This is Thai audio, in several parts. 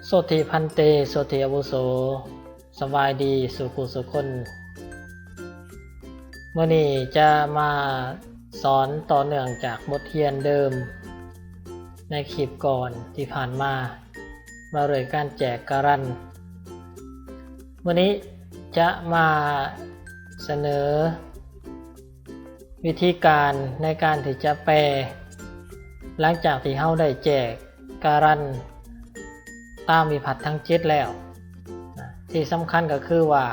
โสติพันเตโสติอาวุโสสบายดีสุขุสุคนเมื่อนี้จะมาสอนต่อเนื่องจากบทเรียนเดิมในคลิปก่อนที่ผ่านมาเลยการแจกการันวันนี้จะมาเสนอวิธีการในการที่จะแปลหลังจากที่เราได้แจกการันตามวิภัตทั้ง7แล้วที่สำคัญก็คือว่า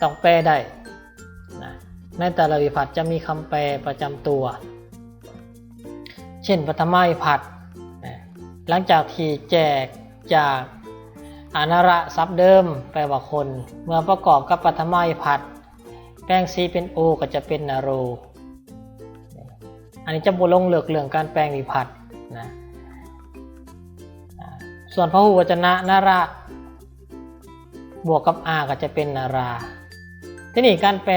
ต้องแปลได้ในแต่ละวิภัตจะมีคำแปลประจำตัวเช่นปฐมวิภัตหลังจากที่แจกจากอนระศัพท์เดิมแปลว่าคนเมื่อประกอบกับปฐมวิภัตแปลงสีเป็นโอก็จะเป็นนโรอันนี้จะบ่ลงลึกเรื่องการแปลงวิภัตนะส่วนพหูวจนะนาระบวกกับอาก็จะเป็นนาราที่นี่การแปล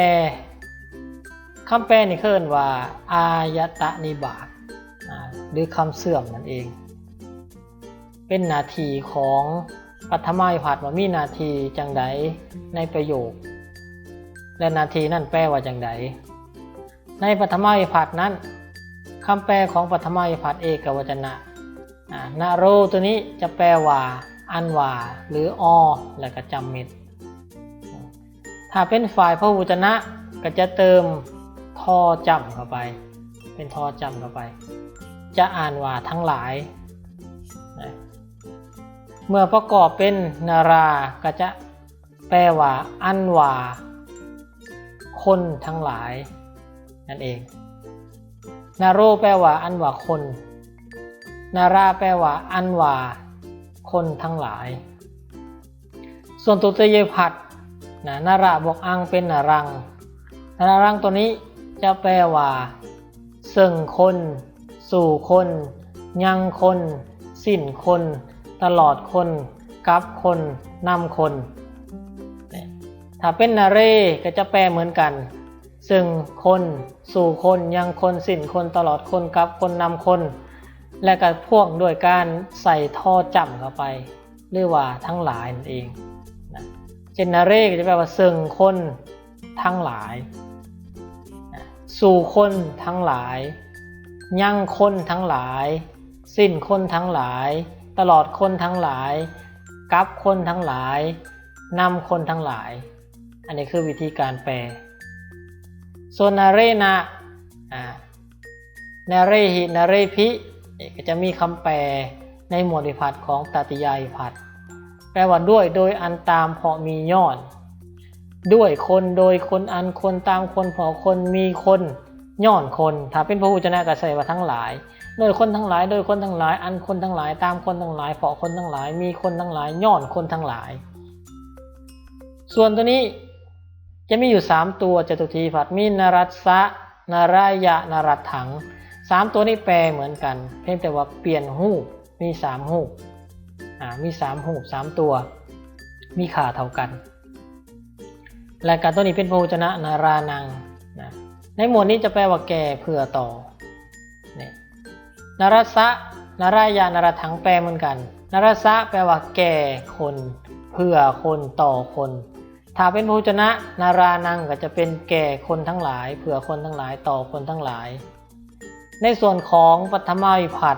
คำแปลนี่เรียกว่าอายตนิบาตหรือคำเสื่อมนั่นเองเป็นหน้าที่ของปฐมวิภัตว่ามีหน้าที่จังใดในประโยคและหน้าที่นั่นแปลว่าจังใดในปฐมวิภัตนั้นคำแปลของปฐมวิภัตเอกวจนะนาโรตัวนี้จะแปลว่าอันว่าหรืออและก็จำมิตรถ้าเป็นฝ่ายพหูวจนะก็จะเติมทอจำเข้าไปเป็นทอจำเข้าไปจะอ่านว่าทั้งหลายเมื่อประกอบเป็นนาราก็จะแปลว่าอันว่าคนทั้งหลายนั่นเองนาโรแปลว่าอันว่าคนนาราแปลว่าอันว่าคนทั้งหลายส่วนตุติยภัตนาระบวกอังเป็นนารังนารังตัวนี้จะแปลว่าซึ่งคนสู่คนยังคนสิ้นคนตลอดคนกับคนนำคนถ้าเป็นนาเรก็จะแปลเหมือนกันซึ่งคนสู่คนยังคนสิ้นคนตลอดคนกับคนนำคนและก็พ่วงด้วยการใส่ท่อจำเข้าไปหรือว่าทั้งหลายนั่นเองเจนนาเรก็จะแปลว่าซึ่งคนทั้งหลายสู่คนทั้งหลายยังคนทั้งหลายสิ้นคนทั้งหลายตลอดคนทั้งหลายกับคนทั้งหลายนำคนทั้งหลายอันนี้คือวิธีการแปลส่วนนาเรนะนาเรหินาเรพิก็จะมีคำแปลในหมวดวิภัตของตติยวิภัตแปลว่าด้วยโดยอันตามเพราะมีย้อนด้วยคนโดยคนอันคนตามคนเพราะคนมีคนย้อนคนถ้าเป็นพหูวจนะก็ใส่ว่าทั้งหลายโดยคนทั้งหลายโดยคนทั้งหลายอันคนทั้งหลายตามคนทั้งหลายเพราะคนทั้งหลายมีคนทั้งหลายย้อนคนทั้งหลายส่วนตัวนี้จะมีอยู่3ตัวจตุทีวิภัตมีนรัสสะนารายะนรัตถัง3ตัวนี้แปลเหมือนกันเพียงแต่ว่าเปลี่ยนรูปมี3รูปมี3รูป3ตัวมีค่าเท่ากันและการตัวนี้เป็นพหูวจนะนารานังในหมวดนี้จะแปลว่าแก่เพื่อต่อนรัสสะนารายะนรัตถังแปลเหมือนกันนรัสสะแปลว่าแก่คนเพื่อคนต่อคนถ้าเป็นพหูวจนะนารานังก็จะเป็นแก่คนทั้งหลายเพื่อคนทั้งหลายต่อคนทั้งหลายในส่วนของปฐมวิภัต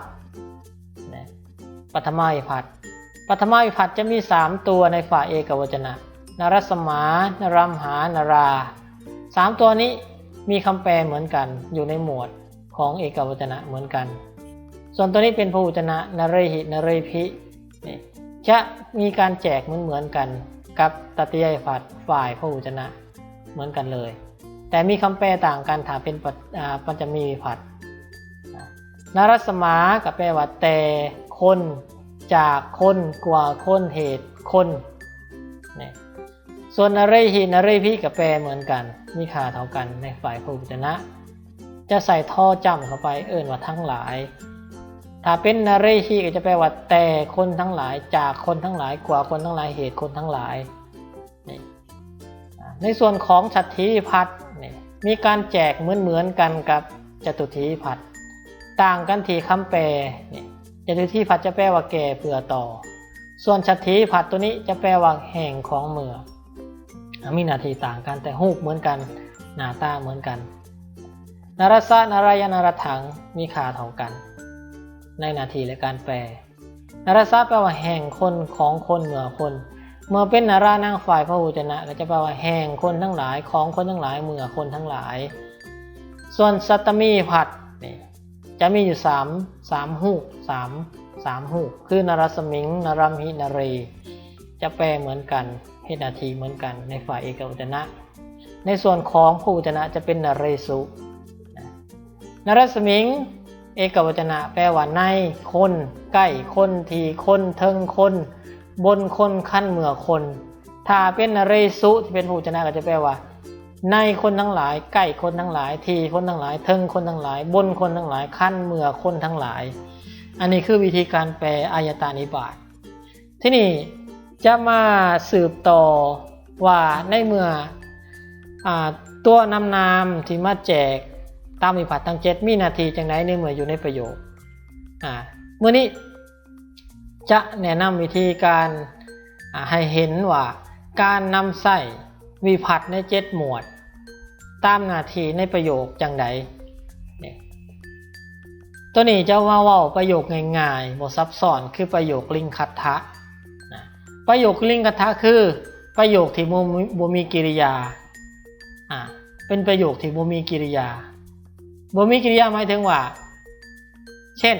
ปฐมวิภัตจะมี3ตัวในฝ่ายเอกวจนะนรัสมานรัมหานารา3ตัวนี้มีคำแปลเหมือนกันอยู่ในหมวดของเอกวจนะเหมือนกันส่วนตัวนี้เป็นพหูวจนะนเรหินเรพิจะมีการแจกเหมือนกันกับตติยวิภัตฝ่ายพหูวจนะเหมือนกันเลยแต่มีคำแปลต่างกันถ้าเป็นปัญจมีวิภัตนรัสมาก็แปลว่าแต่คนจากคนกว่าคนเหตุคนส่วนนเรหินเรพิก็แปลเหมือนกันมีค่าเท่ากันในฝ่ายพหูวจนะจะใส่ท่อจำเข้าไปว่าทั้งหลายถ้าเป็นนเรหิก็จะแปลว่าแต่คนทั้งหลายจากคนทั้งหลายกว่าคนทั้งหลายเหตุคนทั้งหลายในส่วนของฉัตรทีวิภัตมีการแจกเหมือนกันกับจตุทีวิภัตต่างกันที่คำแปลจตุทีวิภัตจะแปลว่าแก่เพื่อต่อ ส่วนชัตถีผัดตัวนี้จะแปลว่าแห่งของเมือมีหน้าที่ต่างกันแต่รูปเหมือนกันหน้าตาเหมือนกันนรสะนารายนรถังมีค่าเท่ากันในหน้าที่และการแปลนรสะแปลว่าแห่งคนของคนเมื่อคนเมื่อเป็นนารานั่งฝ่ายพหูจนะก็จะแปลว่าแห่งคนทั้งหลายของคนทั้งหลายเมื่อคนทั้งหลายส่วนสัตตมีผัดนี่จะมีอยู่3หูกคือนรสมิงนรัมหินเรจะแปลเหมือนกันเหตุนาทีเหมือนกันในฝ่ายเอกวจนะในส่วนของพหูจนะจะเป็นนเรสุนรสมิงเอกวจนะแปลว่าในคนใกล้คนทีคนเทิงคนบนคนขั้นเมื่อคนถ้าเป็นนเรสุที่เป็นพหูจนะก็จะแปลว่าในคนทั้งหลายใกล้คนทั้งหลายทีคนทั้งหลายเทิงคนทั้งหลายบนคนทั้งหลายขั้นเมื่อคนทั้งหลายอันนี้คือวิธีการแปลอายตานิบาตที่นี่จะมาสืบต่อว่าในเมื่อตัวนำนามที่มาแจกตามวิภัตทั้ง7มีหน้าที่จังไดในเมื่ออยู่ในประโยคเมื่อนี้จะแนะนำวิธีการให้เห็นว่าการนำใส่วิภัตใน7หมวดตามหน้าที่ในประโยคจังไดตัวนี้จะว่าเว้าประโยคง่ายๆบ่ซับซ้อนคือประโยคลิงคัตถะประโยคลิงคัตถะคือประโยคที่บ่มีกิริยาเป็นประโยคที่บ่มีกิริยาบ่มีกิริยาหมายถึงว่าเช่น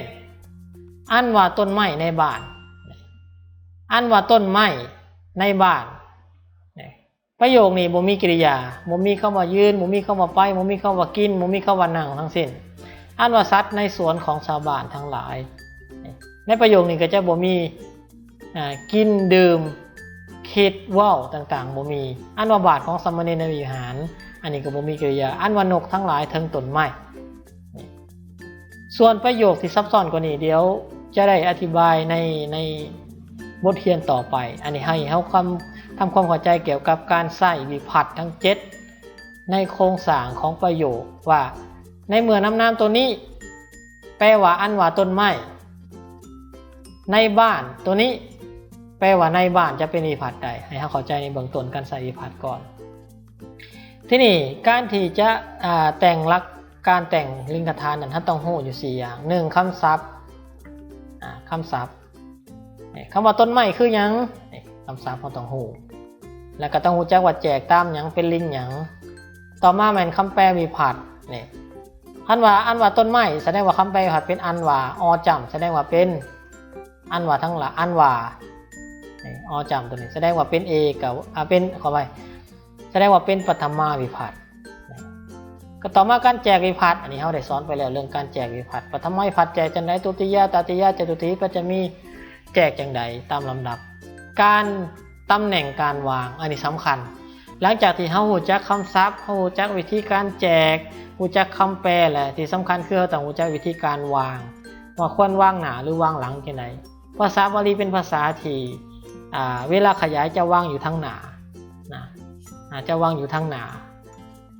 อันว่าต้นไม้ในบ้านอันว่าต้นไม้ในบ้านประโยคนี้บ่มีกิริยาบ่มีคำว่ายืนบ่มีคำว่าไปบ่มีคำว่ากินบ่มีคำว่านั่งทั้งสิ้นอันว่าสัตว์ในสวนของชาวบ้านทั้งหลายในประโยคนี้ก็จะบ่มีกินดื่มคิดว่าวต่างๆบ่มีอันว่าบาทของสามเณรในวิหารอันนี้ก็บ่มีกริยาอันว่านกทั้งหลายเทิงต้นไม้ส่วนประโยคที่ซับซ้อนกว่านี้เดี๋ยวจะได้อธิบายในบทเรียนต่อไปอันนี้ให้เฮาทำความเข้าใจเกี่ยวกับการใส่วิภัตทั้ง7ในโครงสร้างของประโยคว่าในเมื่อนำนามตัวนี้แปลว่าอันว่าต้นไม้ในบ้านตัวนี้แปลว่าในบ้านจะเป็นวิภัตใดให้เราเข้าใจในเบื้องต้นการใส่วิภัตก่อนที่นี่การที่จะแต่งลักการแต่งลิงคทานนั้นท่านต้องรู้อยู่4อย่าง1คำศัพท์คำศัพท์คำว่าต้นไม้คือหยังคำศัพท์เราต้องรู้แล้วก็ต้องรู้จักว่าแจกตามหยังเป็นลิงหยังต่อมาแม่นคำแปลวิภัตนี่อันว่าต้นไม้แสดงว่าคำแปลวิภัตเป็นอันว่าอจำแสดงว่าเป็นอันว่าทั้งหลายอันว่าอจำตัวนี้แสดงว่าเป็นเอกับเป็นขอไปแสดงว่าเป็นปฐมาวิภัตก็ต่อมาการแจกวิภัตอันนี้เราได้สอนไปแล้วเรื่องการแจกวิภัตปฐมวิภัตแจกจังไดตุติยะตติยะจตุติก็จะมีแจกจังไดตามลำดับการตำแหน่งการวางอันนี้สำคัญหลังจากที่เรารู้จักคำศัพท์เรารู้จักวิธีการแจกรู้จักคำแปลแหละที่สำคัญคือเราต้องรู้จักวิธีการวางว่าควรวางหน้าหรือวางหลังจังไดภาษาบาลีเป็นภาษาที่เวลาขยายจะวางอยู่ทางหน้าจะวางอยู่ทางหน้า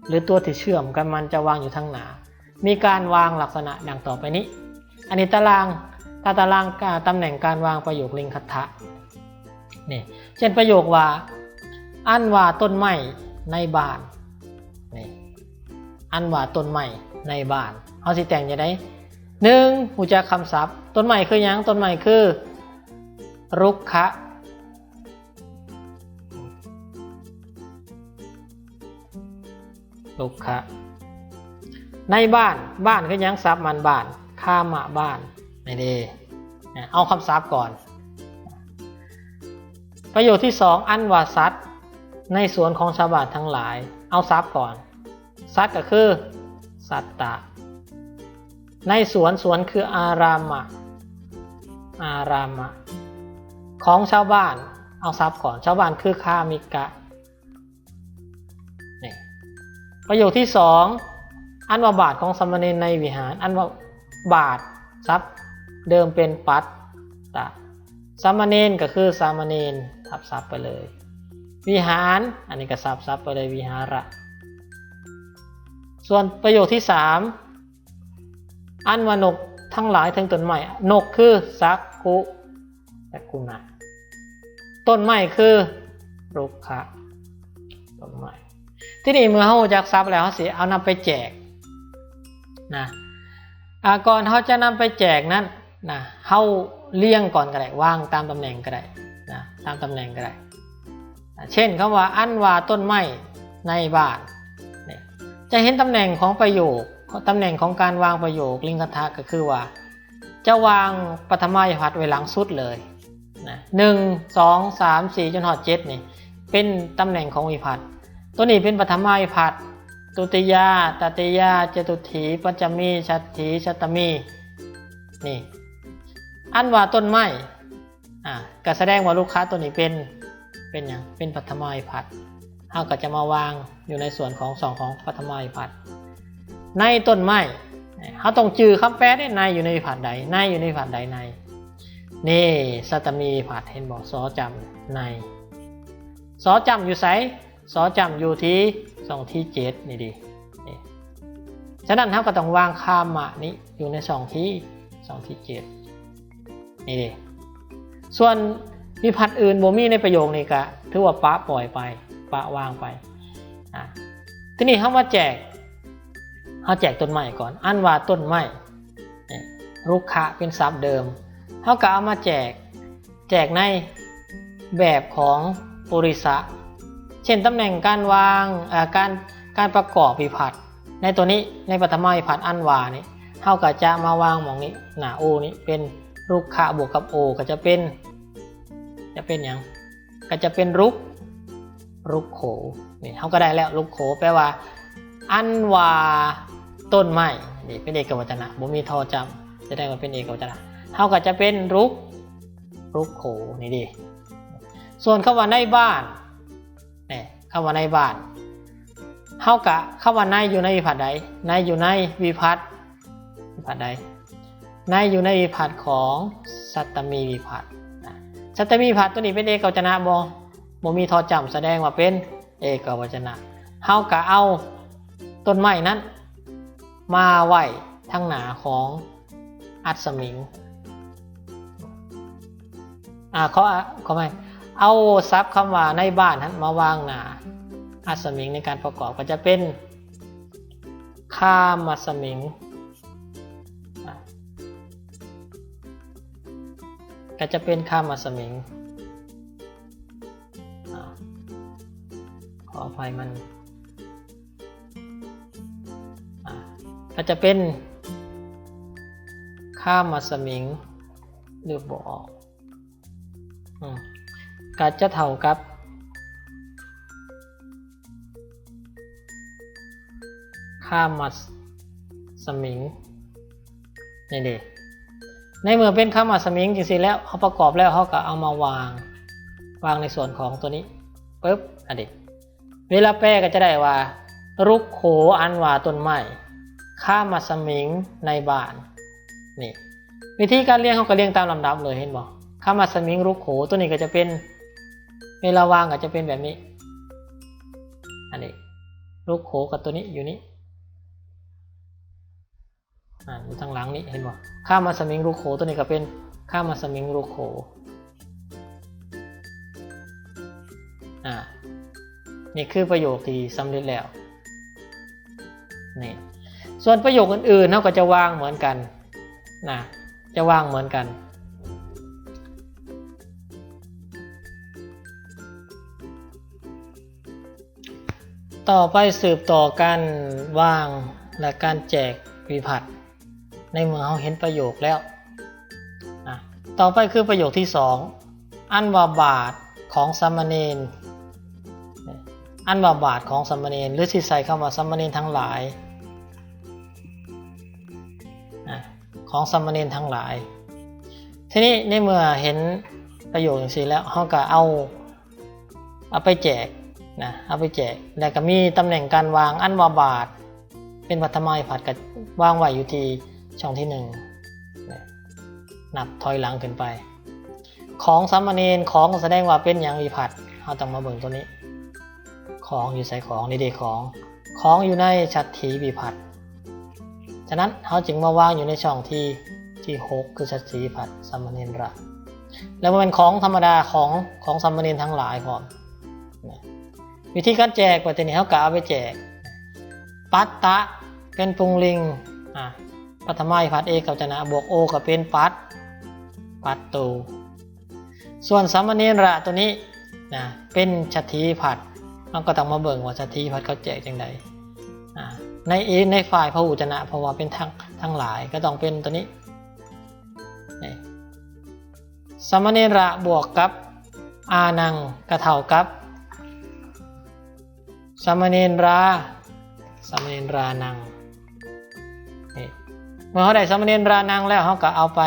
หรือตัวที่เชื่อมกันมันจะวางอยู่ทางหน้ามีการวางลักษณะดังต่อไปนี้อันนี้ตารางตำแหน่งการวางประโยคลิงคัตถะนี่เช่นประโยคว่าอันว่าต้นไม้ในบ้านนี่อันว่าต้นไม้ในบ้านเอาสิแต่งยังไง1รู้จักคำศัพท์ต้นไม้คือหยังต้นไม้คือรุกขะรุกขะในบ้านคือหยังศัพท์มันบ้านข้ามะบ้านนี่เด้เอาคำศัพท์ก่อนประโยคที่2อันว่าสัตว์ในสวนของชาวบ้านทั้งหลายเอาศัพท์ก่อนสัตว์ก็คือสัตตะในสวนคืออารามะของชาวบ้านเอาศัพท์ก่อนชาวบ้านคือคามิกะนี่ประโยคที่2อันว่าบาทของสามเณรในวิหารอันว่าบาททรัพย์เดิมเป็นปัตตะสามเณรก็คือสามเณรทับศัพท์ไปเลยวิหารอันนี้ก็ศัพท์ไปเลยวิหาระส่วนประโยคที่3อันว่านกทั้งหลายทั้งต้นไม้นกคือสักกุนะ ต้นไม้คือรุกขะต้นไม้ที่นี่เมื่อเขาจากทรัพย์แล้วเขาสิเอานำไปแจกนะก่อนเขาจะนำไปแจกนั้นนะเขาเลี้ยงก่อนก็ได้วางตามตำแหน่งก็ได้นะตามตำแหน่งก็ได้เช่นคำว่าอันว่าต้นไม้ในบ้านจะเห็นตำแหน่งของประโยคตำแหน่งของการวางประโยคลิงคทะก็คือว่าจะวางปฐมาวิภัตไว้หลังสุดเลยนะ1 2 3 4จนหอด7นี่เป็นตำแหน่งของวิภัตตัวนี้เป็นปฐมาวิภัตตุติยาตติยาจตุถีปัจจมีชัตถีชัตตมีนี่อันว่าต้นไม้ก็แสดงว่าลูกค้าตัวนี้เป็นอย่างเป็นปฐมาวิภัตเราก็จะมาวางอยู่ในส่วนของ2ของปฐมาวิภัตในต้นไม้เขาต้องจือคำแปลได้ในอยู่ในวิภัตใดในอยู่ในวิภัตใดในนี่สัตตมีวิภัตเห็นบอกสอจำในสอจำอยู่ไสสอจำอยู่ที่2ที่7นี่ดีฉะนั้นเราก็ต้องวางคามะนี้อยู่ใน2ที่7นี่ดีส่วนวิภัตอื่นบ่มีในประโยคนี้ก็ถือว่าปะปล่อยไปปะวางไปทีนี้เขามาแจกต้นไม้ก่อนอันว่าต้นไม้รุกขะเป็นศัพท์เดิมเขาก็เอามาแจกในแบบของปุริสะเช่นตำแหน่งการวางการประกอบวิภัตในตัวนี้ในปฐมาวิภัตอันว่านี่เขาก็จะมาวางหมองนี้โอนี้เป็นรุกขะบวกกับโอก็จะเป็นอย่างก็จะเป็นรุกโขนี่เขาก็ได้แล้วรุกโขแปลว่าอันว่าต้นไม้นี่เป็นเอกวจนะบ่มีทอจำจะได้มาเป็นเอกวจนะเขาก็จะเป็นรุกโขนี่ดีส่วนคำว่าในบ้านนี่คำว่าในบ้านเขากะคำว่าในอยู่ในวิภัตใดในอยู่ในวิภัตใดในอยู่ในวิภัตของสัตตมีวิภัตสัตตมีวิภัตตัวนี้เป็นเอกวจนะบ่มีทอจำแสดงว่าเป็นเอกวจนะเขากะเอาต้นไม้นั้นมาไว้ทั้งหนาของอัศมิงขอไม่เอาซับคำว่าในบ้านนั้นมาวางหนาอัศมิงในการประกอบก็จะเป็นข้ามอัศมิงก็จะเป็นข้ามอัศมิงขออภัยมันก็จะเป็นข้ามอัศมิงหรือบอกก็จะเท่ากับข้ามอัศมิงนี่ดิในเมื่อเป็นข้ามอัศมิงจริงๆแล้วเขาประกอบแล้วเขาก็เอามาวางในส่วนของตัวนี้ปึ๊บเวลาแปลก็จะได้ว่ารุกโขอันว่าต้นไม้ข้ามอัศมิงในบ้านนี่วิธีการเรียงเขาก็เรียงตามลำดับเลยเห็นบ่ข้ามอัศมิงรุกโขตัวนี้ก็จะเป็นเวลาวางก็จะเป็นแบบนี้รุกโขกับตัวนี้อยู่นี้อยู่ทางหลังนี้เห็นบ่ข้ามอัศมิงรุกโขตัวนี้ก็เป็นข้ามอัศมิงรุกโขนี่คือประโยคที่สำเร็จแล้วนี่ส่วนประโยคอื่นๆเขาก็จะวางเหมือนกันจะวางเหมือนกันต่อไปสืบต่อการวางและการแจกวิภัตในเมื่อเราเห็นประโยคแล้วต่อไปคือประโยคที่2อันว่าบาทของสามเณรอันว่าบาทของสามเณรหรือสิใส่คำว่าสามเณรทั้งหลายของสามเณรทั้งหลายทีนี้ในเมื่อเห็นประโยคอย่างนี้แล้วเขาก็เอาไปแจกเอาไปแจกแล้วก็มีตำแหน่งการวางอันว่าบาทเป็นปฐมาวิภัตก็วางไว้อยู่ที่ช่องที่1นับถอยหลังขึ้นไปของสามเณรของแสดงว่าเป็นอย่างวิภัตเราต้องมาเบิ่งตัวนี้ของอยู่ใส่ของในเด็กของอยู่ในชัตถีวิภัตฉะนั้นเขาจึงมาวางอยู่ในช่องที่6คือชัตถีวิภัตสามเณร แล้วมันเป็นของธรรมดาของสามเณรทั้งหลายพร้อมวิธีการแจกปัจจุบันเขากะเอาไปแจกปัตตะเป็นปุงลิงปัทมาพัดเอกกับจนะบวกโอกับเป็นปัตตูส่วนสามเณรระตัวนี้เป็นชัตถีผัดมันก็ต้องมาเบิ่งว่าชัตถีผัดเขาแจกจังไดในฝ่ายพหูชนะเพราะว่าเป็นทั้งหลายก็ต้องเป็นตัวนี้สามเณรระบวกกับอานังก็เท่ากับสามเณรรานังเมื่อเขาได้สามเณรรานังแล้วเขาก็เอาไป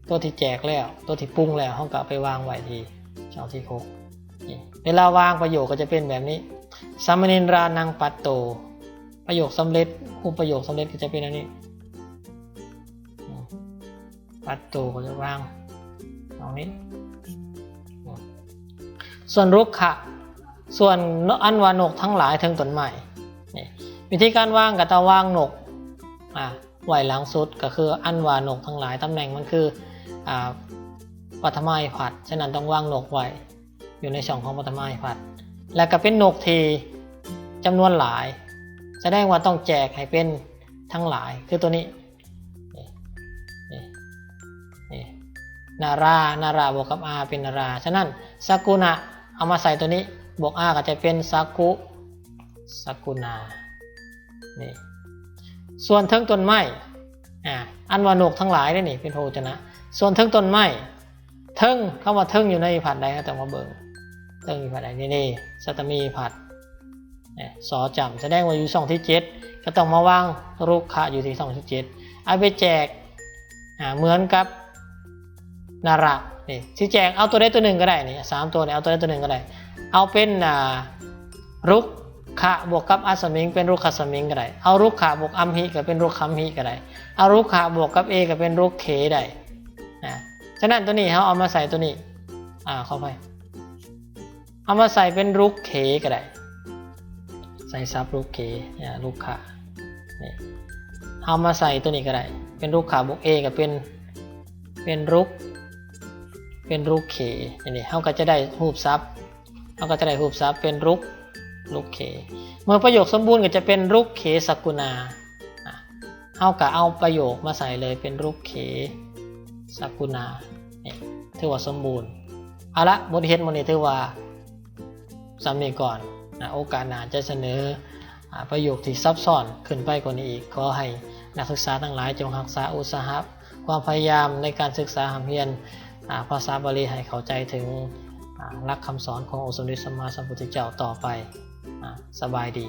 ตัวที่แจกแล้วตัวที่ปรุงแล้วเขาก็ไปวางไว้ที่ช่องที่6เวลาวางประโยคก็จะเป็นแบบนี้สามเณรรานังปัตโตประโยคสำเร็จรูปประโยคสำเร็จก็จะเป็นอันนี้ปัตโตก็จะวางตรงนี้ส่วนรุกขะส่วนอันวานกทั้งหลายทั้งต้นไม้วิธีการวางกับตาวางนกไว้หลังสุดก็คืออันวานกทั้งหลายตำแหน่งมันคือปัทมาผัดฉะนั้นต้องวางนกไว้อยู่ในช่องของปัทมาผัดและก็เป็นนกที่จำนวนหลายแสดงว่าต้องแจกให้เป็นทั้งหลายคือตัวนี้นาราบวกกับอาเป็นนาราฉะนั้นสกุณะเอามาใส่ตัวนี้บวกอาก็จะเป็นสกุณานี่ส่วนเทิงต้นไม้อันวานกทั้งหลายนี่เป็นโภชนะส่วนเทิงต้นไม้เทิงคำว่าเทิงอยู่ในผัดใดก็ต้องมาเบิ่งเทิงอยู่ผัดใดนี่สัตมีผัดสอจำแสดงว่าอยู่ช่องที่7ก็ต้องมาวางรุกขะอยู่ที่ช่องที่7เอาไปแจกเหมือนกับนาระนี่ที่แจกเอาตัวใดตัวหนึ่งก็ได้นี่3ตัวเนี่ยเอาตัวใดตัวหนึ่งก็ได้เอาเป็นรุกขะบวกกับอัสมิงเป็นรุกขสมิงก็ได้เอารุกขะบวกอัมหิก็เป็นรุกคัมหิก็ได้เอารุกขะบวกกับเอก็เป็นรุกเขได้ฉะนั้นตัวนี้เขาเอามาใส่ตัวนี้เข้าไปเอามาใส่เป็นรุกเขก็ได้ใส่ซับรุกเขรุกขะนี่เอามาใส่ตัวนี้ก็ได้เป็นรุกขะบวกเอก็เป็นรุกเขนี่เขาก็จะได้รูปซับเป็นรุกเขเมื่อประโยคสมบูรณ์ก็จะเป็นรุกเขสกุณาเอากะเอาประโยคมาใส่เลยเป็นรุกเขสกุณาถือว่าสมบูรณ์เอาละบทเรียนวันนี้ถือว่าสำเนียงก่อนโอกาสหน้าจะเสนอประโยคที่ซับซ้อนขึ้นไปกว่านี้อีกขอให้นักศึกษาทั้งหลายจงรักษาอุตสาหะความพยายามในการศึกษาเรียนภาษาบาลีให้เข้าใจถึงหลักคำสอนขององค์สมเด็จสัมมาสัมพุทธเจ้าต่อไปสบายดี